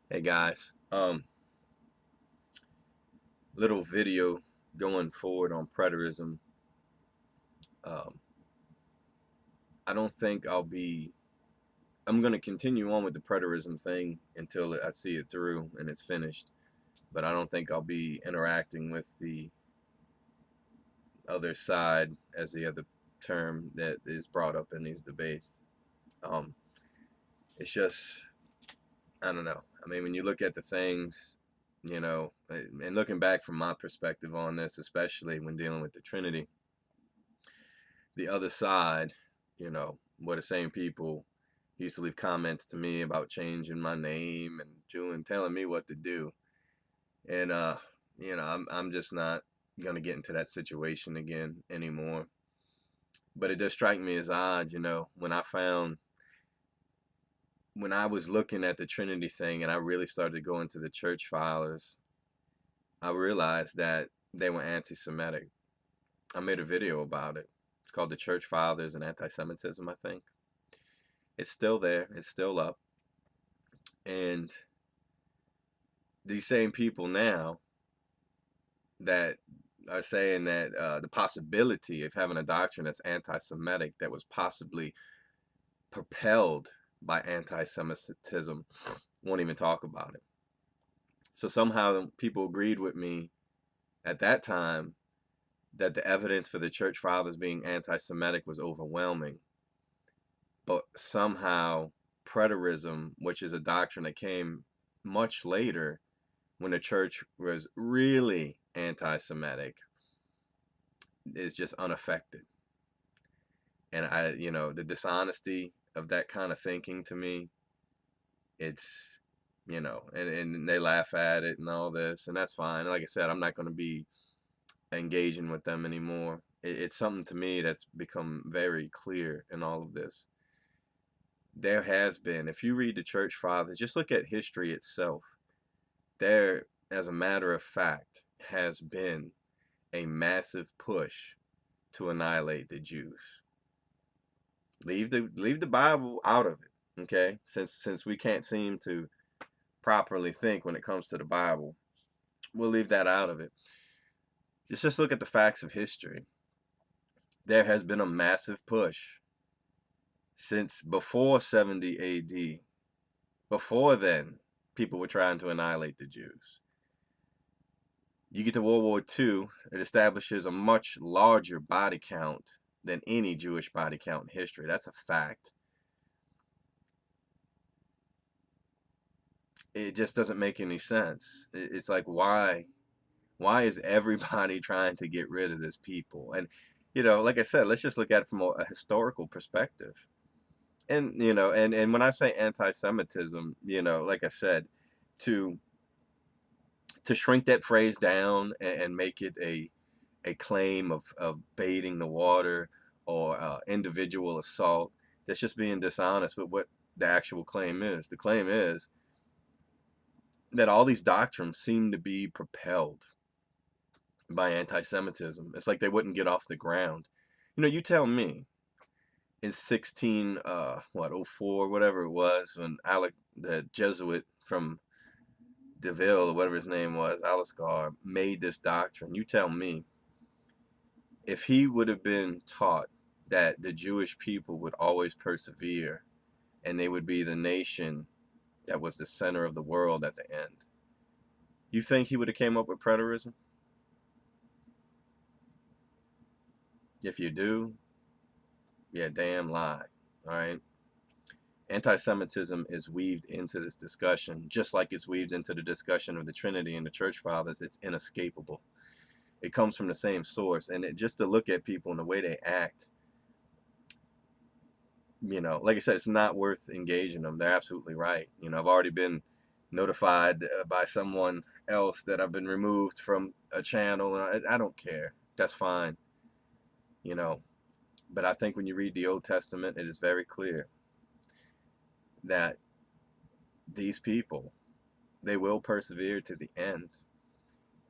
Hey guys, little video going forward on preterism. Um, I don't think I'm going to continue on with the preterism thing until I see it through and it's finished. But I don't think I'll be interacting with the other side, as the other term that is brought up in these debates. Um, it's just, I don't know. I mean, when you look at the things, and looking back from my perspective on this, especially when dealing with the Trinity, the other side, were the same people used to leave comments to me about changing my name and telling me what to do. And I'm just not gonna get into that situation again anymore. But it does strike me as odd, when I was looking at the Trinity thing and I really started to go into the church fathers, I realized that they were anti-Semitic. I made a video about it. It's called The Church Fathers and Anti-Semitism, I think. It's still there. It's still up. And these same people now that are saying that the possibility of having a doctrine that's anti-Semitic that was possibly propelled by anti-Semitism won't even talk about it. So somehow people agreed with me at that time that the evidence for the church fathers being anti-Semitic was overwhelming. But somehow preterism, which is a doctrine that came much later when the church was really anti-Semitic, is just unaffected. And the dishonesty of that kind of thinking, to me, it's, and they laugh at it and all this, and that's fine. Like I said, I'm not going to be engaging with them anymore. It's something to me that's become very clear in all of this. There has been, if you read the church fathers, just look at history itself, there, as a matter of fact, has been a massive push to annihilate the Jews. Leave the Bible out of it, okay? Since we can't seem to properly think when it comes to the Bible, we'll leave that out of it. Just look at the facts of history. There has been a massive push since before 70 AD. Before then, people were trying to annihilate the Jews. You get to World War II, it establishes a much larger body count than any Jewish body count in history. That's a fact. It just doesn't make any sense. It's like, why is everybody trying to get rid of this people? And like I said, let's just look at it from a historical perspective. And and when I say anti-Semitism, like I said, to shrink that phrase down and make it a claim of baiting the water or individual assault, that's just being dishonest with what the actual claim is. The claim is that all these doctrines seem to be propelled by anti-Semitism. It's like they wouldn't get off the ground. You tell me, in 16 04, whatever it was, when Alec, the Jesuit from Deville or whatever his name was, Aliscar, made this doctrine. You tell me, if he would have been taught that the Jewish people would always persevere and they would be the nation that was the center of the world at the end, you think he would have came up with preterism? If you do, yeah, damn lie. All right. Anti-Semitism is weaved into this discussion, just like it's weaved into the discussion of the Trinity and the Church Fathers. It's inescapable. It comes from the same source, and just to look at people and the way they act, like I said, it's not worth engaging them. They're absolutely right. I've already been notified by someone else that I've been removed from a channel, and I don't care. That's fine. You know, but I think when you read the Old Testament, it is very clear that these people, they will persevere to the end.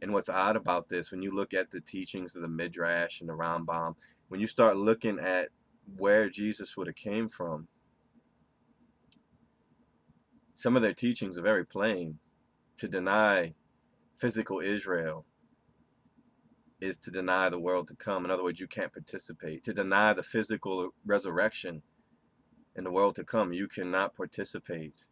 And what's odd about this, when you look at the teachings of the Midrash and the Rambam, when you start looking at where Jesus would have came from, Some of their teachings are very plain. To deny physical Israel is to deny the world to come. In other words, you can't participate. To deny the physical resurrection in the world to come, you cannot participate.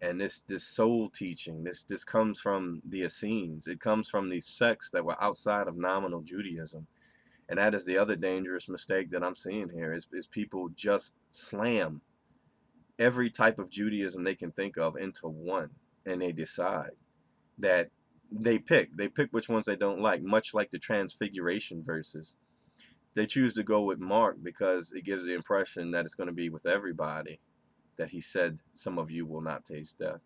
And this soul teaching, this comes from the Essenes. It comes from these sects that were outside of nominal Judaism. And that is the other dangerous mistake that I'm seeing here is people just slam every type of Judaism they can think of into one, and they decide that they pick which ones they don't like, much like the transfiguration verses. They choose to go with Mark because it gives the impression that it's going to be with everybody, that he said some of you will not taste death.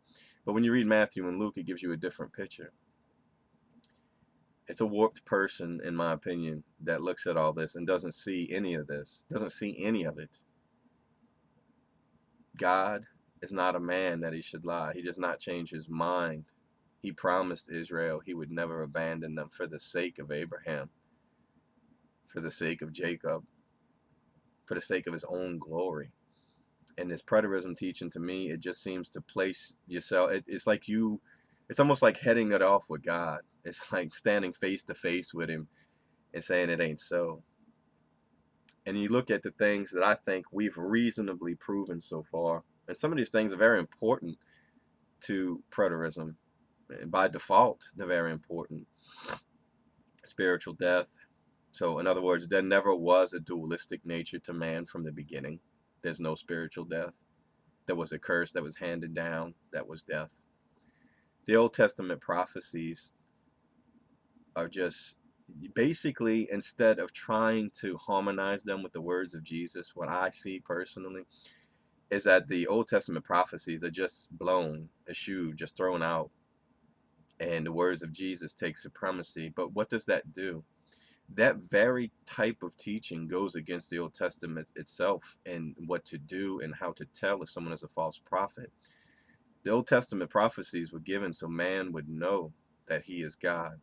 But when you read Matthew and Luke, it gives you a different picture. It's a warped person, in my opinion, that looks at all this and doesn't see any of this, doesn't see any of it. God is not a man that he should lie. He does not change his mind. He promised Israel he would never abandon them for the sake of Abraham, for the sake of Jacob, for the sake of his own glory. And this preterism teaching, to me, it just seems to place yourself, it's like it's almost like heading it off with God. It's like standing face to face with him and saying it ain't so. And you look at the things that I think we've reasonably proven so far, and some of these things are very important to preterism. And by default, they're very important. Spiritual death. So in other words, there never was a dualistic nature to man from the beginning. There's no spiritual death. There was a curse that was handed down. That was death. The Old Testament prophecies are just basically, instead of trying to harmonize them with the words of Jesus, what I see personally is that the Old Testament prophecies are just blown, eschewed, just thrown out, and the words of Jesus take supremacy. But what does that do? That very type of teaching goes against the Old Testament itself and what to do and how to tell if someone is a false prophet. The Old Testament prophecies were given so man would know that he is God.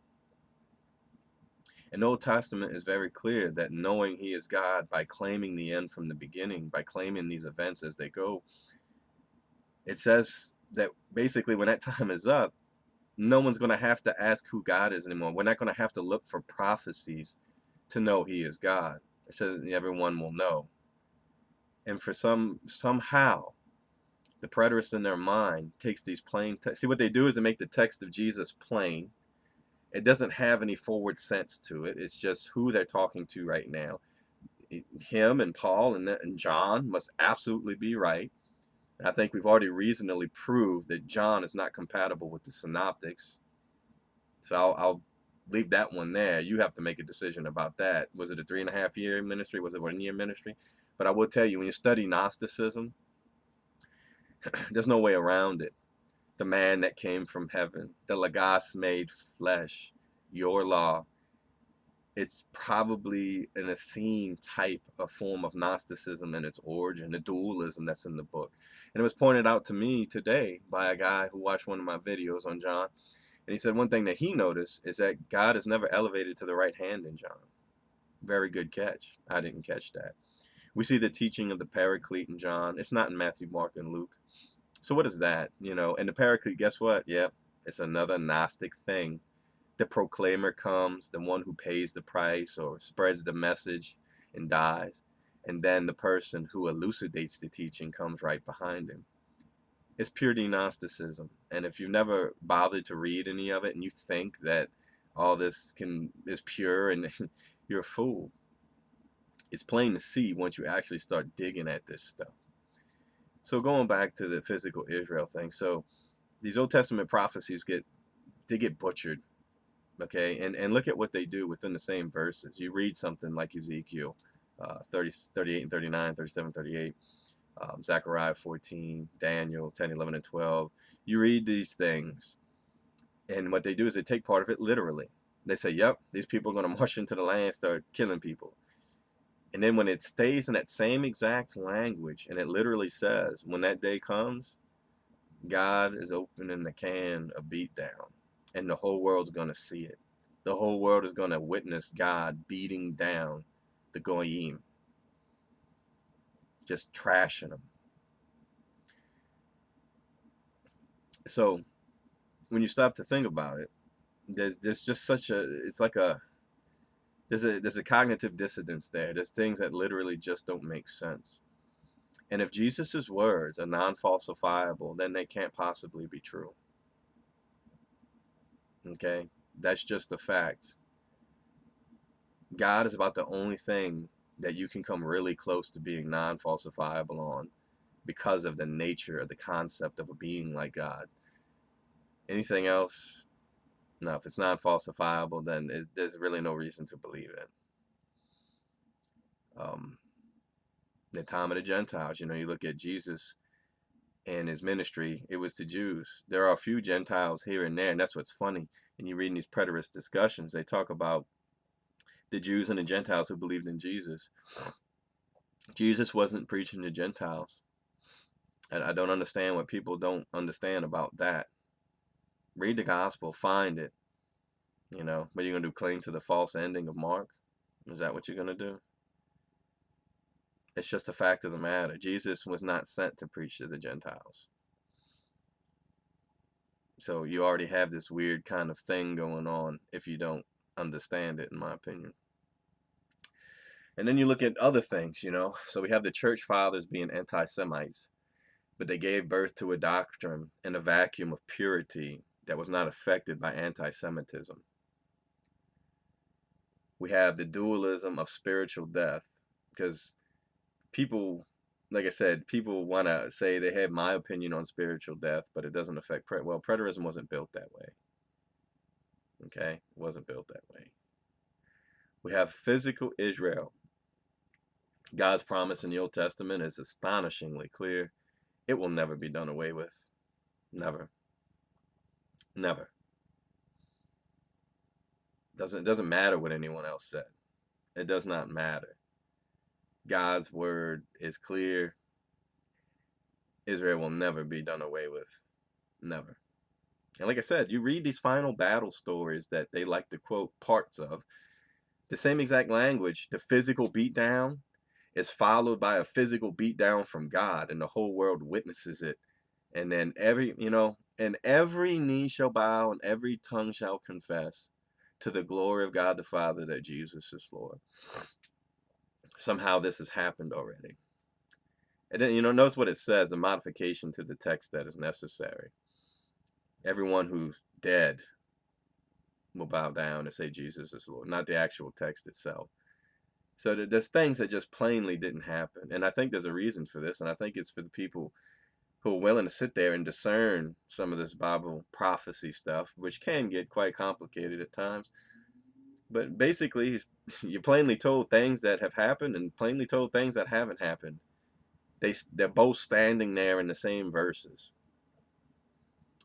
And the Old Testament is very clear that knowing he is God by claiming the end from the beginning, by claiming these events as they go, it says that basically when that time is up, no one's going to have to ask who God is anymore. We're not going to have to look for prophecies to know he is God. It says everyone will know. And for somehow, the preterists in their mind takes these plain see what they do is they make the text of Jesus plain. It doesn't have any forward sense to it. It's just who they're talking to right now. Him and Paul and John must absolutely be right. And I think we've already reasonably proved that John is not compatible with the synoptics. So I'll leave that one there. You have to make a decision about that. Was it a 3.5-year ministry? Was it a 1-year ministry? But I will tell you, when you study Gnosticism, there's no way around it. The man that came from heaven, the Logos made flesh, your law. It's probably an Essene type of form of Gnosticism in its origin, the dualism that's in the book. And it was pointed out to me today by a guy who watched one of my videos on John. And he said one thing that he noticed is that God is never elevated to the right hand in John. Very good catch. I didn't catch that. We see the teaching of the Paraclete in John. It's not in Matthew, Mark, and Luke. So what is that? And the Paraclete, guess what? Yep, it's another Gnostic thing. The proclaimer comes, the one who pays the price or spreads the message and dies. And then the person who elucidates the teaching comes right behind him. It's pure Gnosticism. And if you've never bothered to read any of it and you think that all this is pure, and you're a fool. It's plain to see once you actually start digging at this stuff. So going back to the physical Israel thing. So these Old Testament prophecies get butchered. Okay, and look at what they do within the same verses. You read something like Ezekiel 30, 38 and 39, 37, 38, Zechariah 14, Daniel 10, 11, and 12. You read these things, and what they do is they take part of it literally. They say, yep, these people are going to march into the land and start killing people. And then when it stays in that same exact language, and it literally says, when that day comes, God is opening the can of beatdown, and the whole world's going to see it. The whole world is going to witness God beating down the Goyim, just trashing them. So when you stop to think about it, there's just such a, it's like a, there's a cognitive dissonance there. There's things that literally just don't make sense. And if Jesus's words are non-falsifiable, then they can't possibly be true. Okay? That's just a fact. God is about the only thing that you can come really close to being non-falsifiable on, because of the nature of the concept of a being like God. Anything else, no, if it's non-falsifiable, then there's really no reason to believe it. The time of the Gentiles, you look at Jesus and his ministry, it was to Jews. There are a few Gentiles here and there, and that's what's funny. And you read in these preterist discussions, they talk about the Jews and the Gentiles who believed in Jesus. Jesus wasn't preaching to Gentiles. And I don't understand what people don't understand about that. Read the gospel, find it. What are you going to do, cling to the false ending of Mark? Is that what you're going to do? It's just a fact of the matter. Jesus was not sent to preach to the Gentiles. So you already have this weird kind of thing going on if you don't understand it, in my opinion. And then you look at other things, So we have the church fathers being anti-Semites, but they gave birth to a doctrine in a vacuum of purity that was not affected by anti-Semitism. We have the dualism of spiritual death, because people, like I said, people want to say they have my opinion on spiritual death, but it doesn't affect, well, preterism wasn't built that way. Okay? It wasn't built that way. We have physical Israel. God's promise in the Old Testament is astonishingly clear. It will never be done away with. Never. Never. It doesn't matter what anyone else said. It does not matter. God's word is clear. Israel will never be done away with. Never. And like I said, you read these final battle stories that they like to quote parts of. The same exact language, the physical beatdown, is followed by a physical beatdown from God, and the whole world witnesses it. And then every knee shall bow and every tongue shall confess to the glory of God the Father that Jesus is Lord. Somehow this has happened already. And then, notice what it says, the modification to the text that is necessary. Everyone who's dead will bow down and say Jesus is Lord, not the actual text itself. So there's things that just plainly didn't happen. And I think there's a reason for this, and I think it's for the people who are willing to sit there and discern some of this Bible prophecy stuff, which can get quite complicated at times. But basically, you're plainly told things that have happened and plainly told things that haven't happened. They're both standing there in the same verses.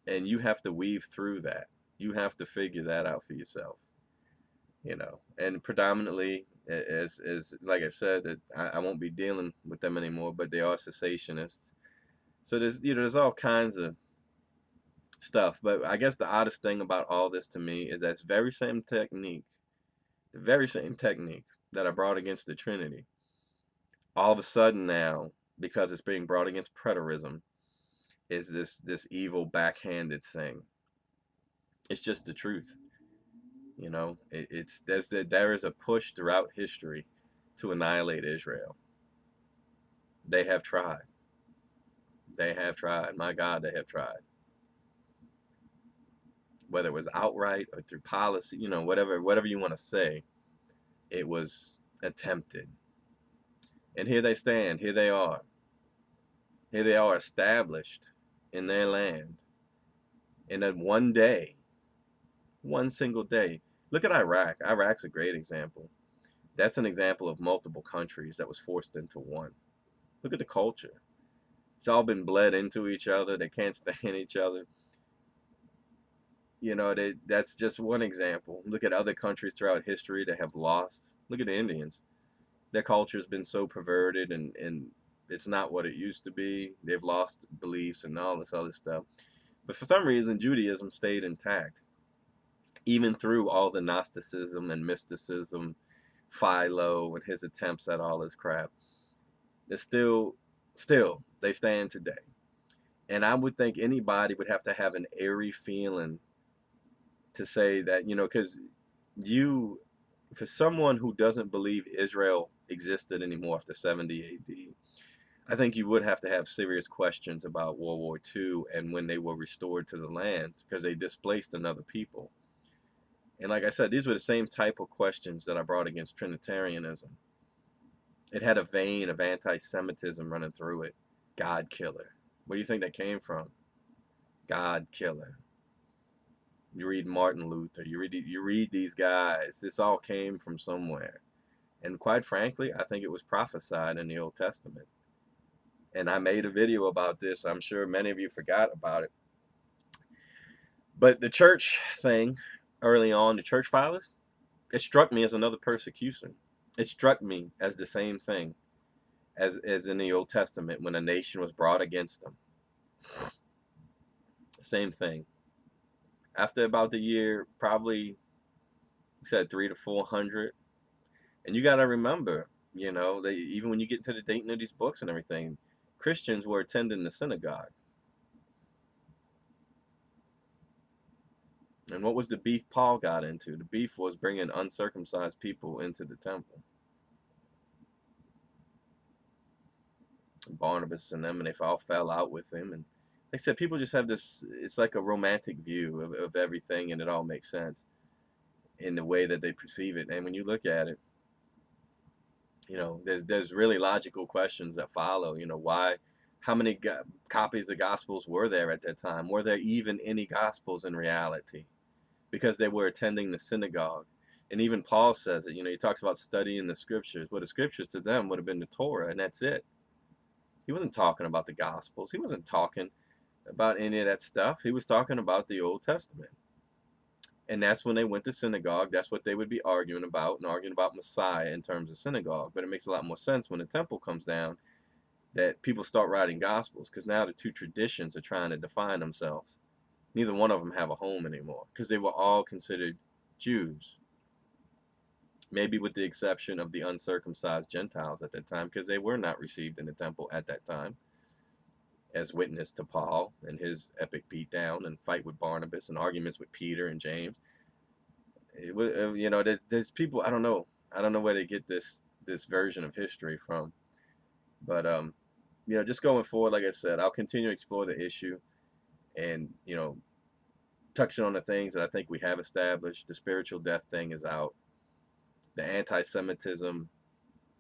And you have to weave through that. You have to figure that out for yourself. And predominantly, as like I said, that I won't be dealing with them anymore, but they are cessationists. So there's all kinds of stuff. But I guess the oddest thing about all this to me is that the very same technique that I brought against the Trinity, all of a sudden now, because it's being brought against preterism, is this evil backhanded thing. It's just the truth. There is a push throughout history to annihilate Israel. They have tried. They have tried. My God, they have tried. Whether it was outright or through policy, whatever you want to say, it was attempted. And here they stand. Here they are. Here they are established in their land. And then one day, one single day, look at Iraq. Iraq's a great example. That's an example of multiple countries that was forced into one. Look at the culture. It's all been bled into each other. They can't stand each other. That's just one example. Look at other countries throughout history that have lost. Look at the Indians. Their culture has been so perverted, and it's not what it used to be. They've lost beliefs and all this other stuff. But for some reason, Judaism stayed intact, even through all the Gnosticism and mysticism, Philo and his attempts at all this crap. They're still, they stand today. And I would think anybody would have to have an airy feeling to say that, because you, for someone who doesn't believe Israel existed anymore after 70 AD, I think you would have to have serious questions about World War II and when they were restored to the land, because they displaced another people. And like I said, these were the same type of questions that I brought against Trinitarianism. It had a vein of anti-Semitism running through it. God killer. Where do you think that came from? God killer. You read Martin Luther. You read these guys. This all came from somewhere. And quite frankly, I think it was prophesied in the Old Testament. And I made a video about this. I'm sure many of you forgot about it. But the church thing, early on, the church fathers, it struck me as another persecution. It struck me as the same thing as in the Old Testament when a nation was brought against them. Same thing. After about the year, probably said 300 to 400, and you got to remember, even when you get into the dating of these books and everything, Christians were attending the synagogue. And what was the beef Paul got into? The beef was bringing uncircumcised people into the temple. Barnabas and them, and they all fell out with him. And like I said, people just have this, it's like a romantic view of everything, and it all makes sense in the way that they perceive it. And when you look at it, there's really logical questions that follow. How many copies of Gospels were there at that time? Were there even any Gospels in reality? Because they were attending the synagogue. And even Paul says it, he talks about studying the scriptures. Well, the scriptures to them would have been the Torah, and that's it. He wasn't talking about the Gospels. He wasn't talking about any of that stuff. He was talking about the Old Testament. And that's when they went to synagogue. That's what they would be arguing about, and arguing about Messiah in terms of synagogue. But it makes a lot more sense when the temple comes down that people start writing Gospels, because now the two traditions are trying to define themselves. Neither one of them have a home anymore, because they were all considered Jews. Maybe with the exception of the uncircumcised Gentiles at that time, because they were not received in the temple at that time, as witness to Paul and his epic beatdown and fight with Barnabas and arguments with Peter and James. It was, there's people, I don't know where they get this version of history from, but just going forward, like I said, I'll continue to explore the issue, and touching on the things that I think we have established. The spiritual death thing is out. The anti-Semitism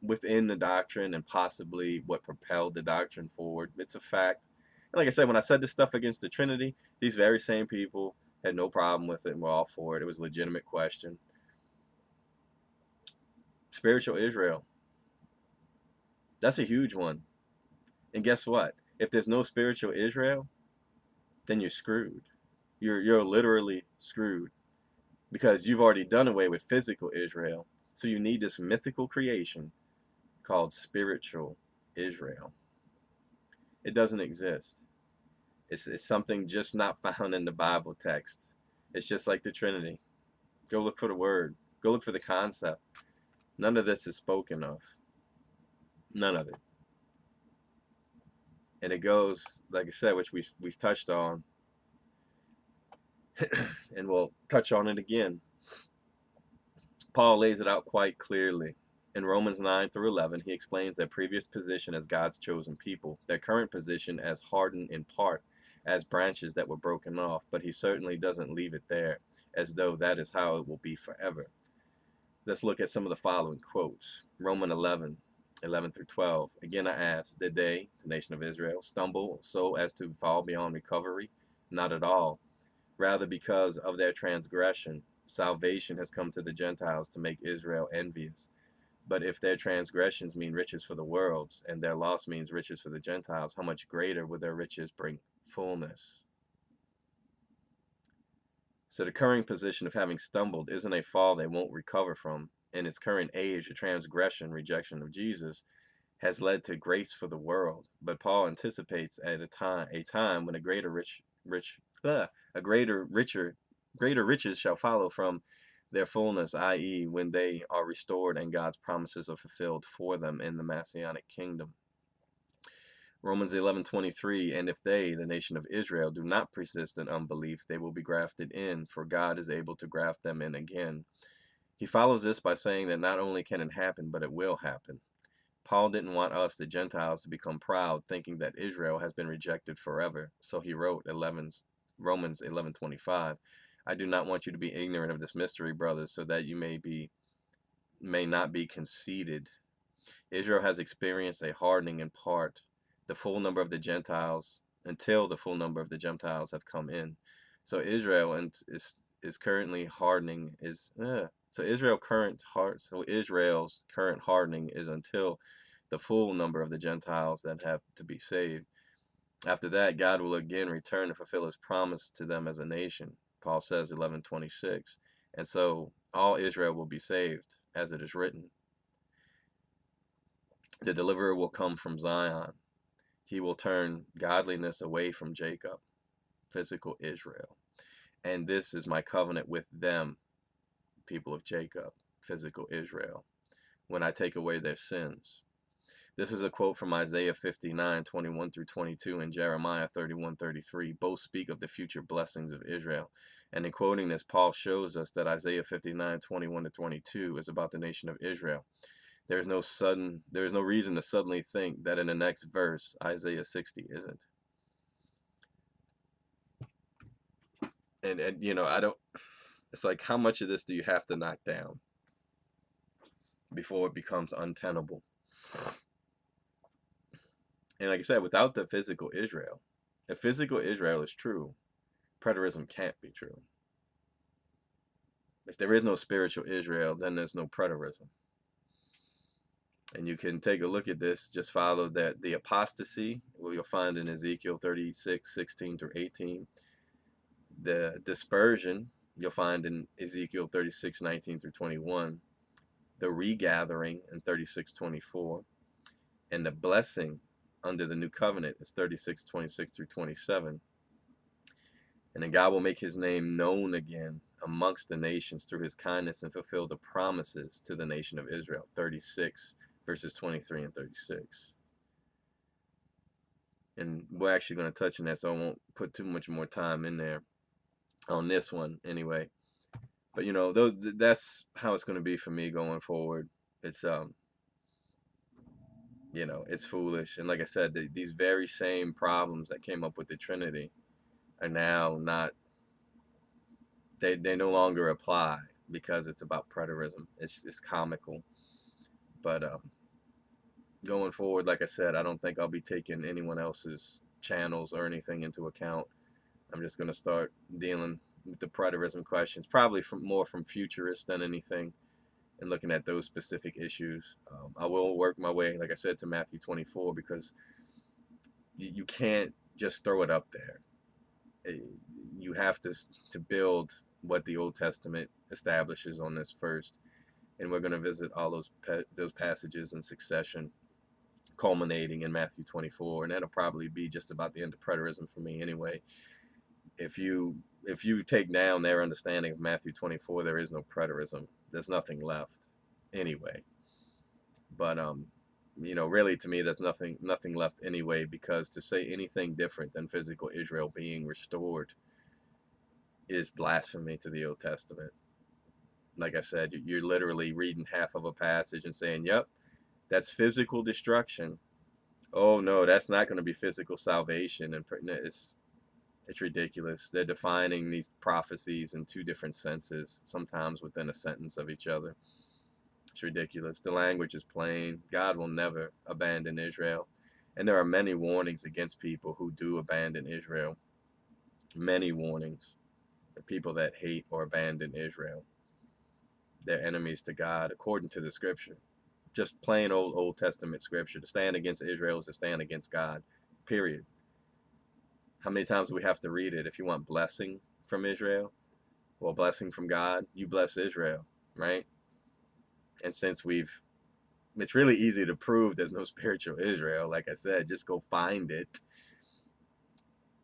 within the doctrine, and possibly what propelled the doctrine forward, it's a fact. And like I said, when I said this stuff against the Trinity, these very same people had no problem with it and were all for it. It was a legitimate question. Spiritual Israel, that's a huge one. And guess what? If there's no spiritual Israel, then you're screwed. You're literally screwed, because you've already done away with physical Israel. So you need this mythical creation called spiritual Israel. It doesn't exist. It's something just not found in the Bible texts. It's just like the Trinity. Go look for the word. Go look for the concept. None of this is spoken of. None of it. And it goes, like I said, which we've touched on, and we'll touch on it again. Paul lays it out quite clearly. In Romans 9 through 11, he explains their previous position as God's chosen people, their current position as hardened in part, as branches that were broken off, but he certainly doesn't leave it there, as though that is how it will be forever. Let's look at some of the following quotes. Romans 11 through 12. Again, I ask, did they, the nation of Israel, stumble so as to fall beyond recovery? Not at all. Rather, because of their transgression, salvation has come to the Gentiles to make Israel envious. But if their transgressions mean riches for the worlds, and their loss means riches for the Gentiles, how much greater will their riches bring fullness? So the current position of having stumbled isn't a fall they won't recover from. In its current age, the transgression, rejection of Jesus, has led to grace for the world. But Paul anticipates at a time when greater riches shall follow from their fullness, i.e., when they are restored and God's promises are fulfilled for them in the Messianic kingdom. Romans 11:23, and if they, the nation of Israel, do not persist in unbelief, they will be grafted in, for God is able to graft them in again. He follows this by saying that not only can it happen, but it will happen. Paul didn't want us, the Gentiles, to become proud, thinking that Israel has been rejected forever. So he wrote Romans 11:25, I do not want you to be ignorant of this mystery, brothers, so that you may not be conceited. Israel has experienced a hardening in part, the full number of the Gentiles, until the full number of the Gentiles have come in. So Israel is currently hardening so Israel's current hardening is until the full number of the Gentiles that have to be saved. After that, God will again return to fulfill his promise to them as a nation. Paul says 11:26. And so all Israel will be saved, as it is written. The deliverer will come from Zion. He will turn godliness away from Jacob, physical Israel. And this is my covenant with them, people of Jacob, physical Israel, when I take away their sins. This is a quote from Isaiah 59:21 through 22, and Jeremiah 31:33. Both speak of the future blessings of Israel. And in quoting this, Paul shows us that Isaiah 59:21 to 22 is about the nation of Israel. There is no reason to suddenly think that in the next verse, Isaiah 60 isn't. And it's like, how much of this do you have to knock down before it becomes untenable? And like I said, without the physical Israel, if physical Israel is true, preterism can't be true. If there is no spiritual Israel, then there's no preterism. And you can take a look at this, just follow that the apostasy, what you'll find in Ezekiel 36:16 through 18. The dispersion, you'll find in Ezekiel 36:19 through 21. The regathering in 36:24. And the blessing under the new covenant is 36:26 through 27. And then God will make his name known again amongst the nations through his kindness and fulfill the promises to the nation of Israel. 36 verses 23 and 36. And we're actually going to touch on that, so I won't put too much more time in there on this one anyway. But that's how it's going to be for me going forward. It's it's foolish. And like I said, these very same problems that came up with the Trinity are now not, they no longer apply because it's about preterism. It's comical. But going forward, like I said, I don't think I'll be taking anyone else's channels or anything into account. I'm just going to start dealing with the preterism questions, probably more from futurists than anything, and looking at those specific issues. I will work my way, like I said, to Matthew 24, because you can't just throw it up there. You have to build what the Old Testament establishes on this first, and we're going to visit all those passages in succession, culminating in Matthew 24, and that'll probably be just about the end of preterism for me anyway. If you take down their understanding of Matthew 24, there is no preterism. There's nothing left anyway. But really, to me, there's nothing left anyway, because to say anything different than physical Israel being restored is blasphemy to the Old Testament. Like I said, you're literally reading half of a passage and saying, yep, that's physical destruction. Oh no, that's not going to be physical salvation. And it's ridiculous. They're defining these prophecies in two different senses, sometimes within a sentence of each other. It's ridiculous. The language is plain. God will never abandon Israel. And there are many warnings against people who do abandon Israel. Many warnings. The people that hate or abandon Israel, they're enemies to God, according to the scripture. Just plain Old Testament scripture. To stand against Israel is to stand against God, period. How many times do we have to read it? If you want blessing from Israel, well, blessing from God, you bless Israel, right? And since it's really easy to prove there's no spiritual Israel. Like I said, just go find it.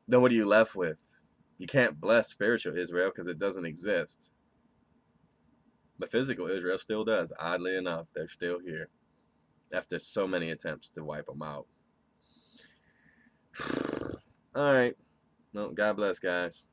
Then what are you left with? You can't bless spiritual Israel because it doesn't exist. But physical Israel still does. Oddly enough, they're still here after so many attempts to wipe them out. All right. Well, God bless, guys.